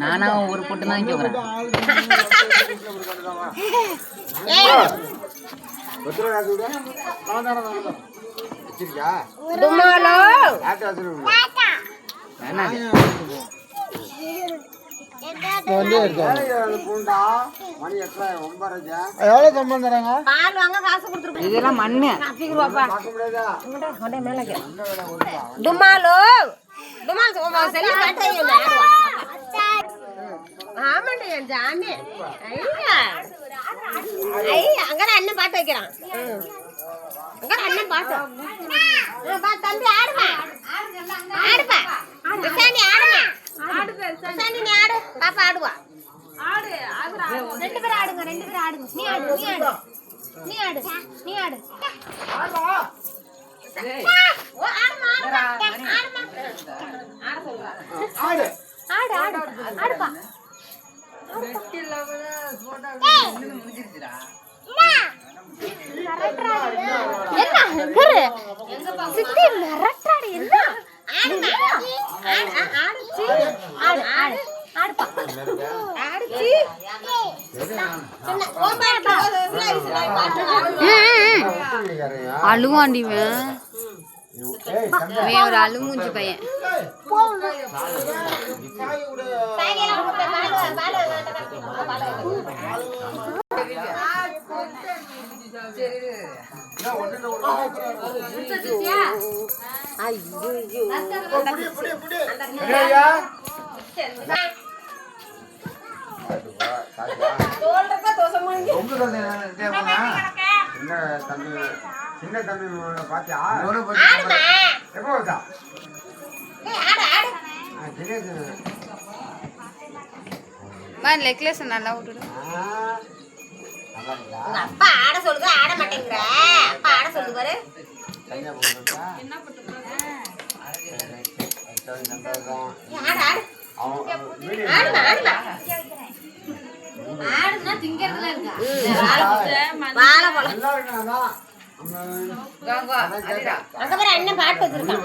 நானா ஒரு போட்டு தான் கேக்குறேன். இதெல்லாம் மண்ணு ஆமாண்டா என் ஜாமி. அங்க அண்ணன் பாட்டு வைக்கிறான். அங்க அண்ணன் பாட்டு தம்பி ஆடுமா ஆடுப்பா ஆடுமா நீ ஆடு பாப்பா ஆடுவா. ரெண்டு பேரும் ஆடுங்க நீ ஆடு நீ ஆடு நீ ஆடு ஆடுப்பா. அழுவாண்டிவன் ஒரு அழுமூஞ்சி பையன். சின்ன தம்பி பாத்தியா நெக்லஸ் நல்லா விட்டுடு. அப்பா ஆட சொல்லுங்க ஆட மாட்டேங்கிற. அப்பா ஆட சொல்லுங்க பாரு. ஆடுனா திங்கிறதுல இருக்கா அங்க பாரு அண்ணன் பாட்டு வச்சிருக்கான்.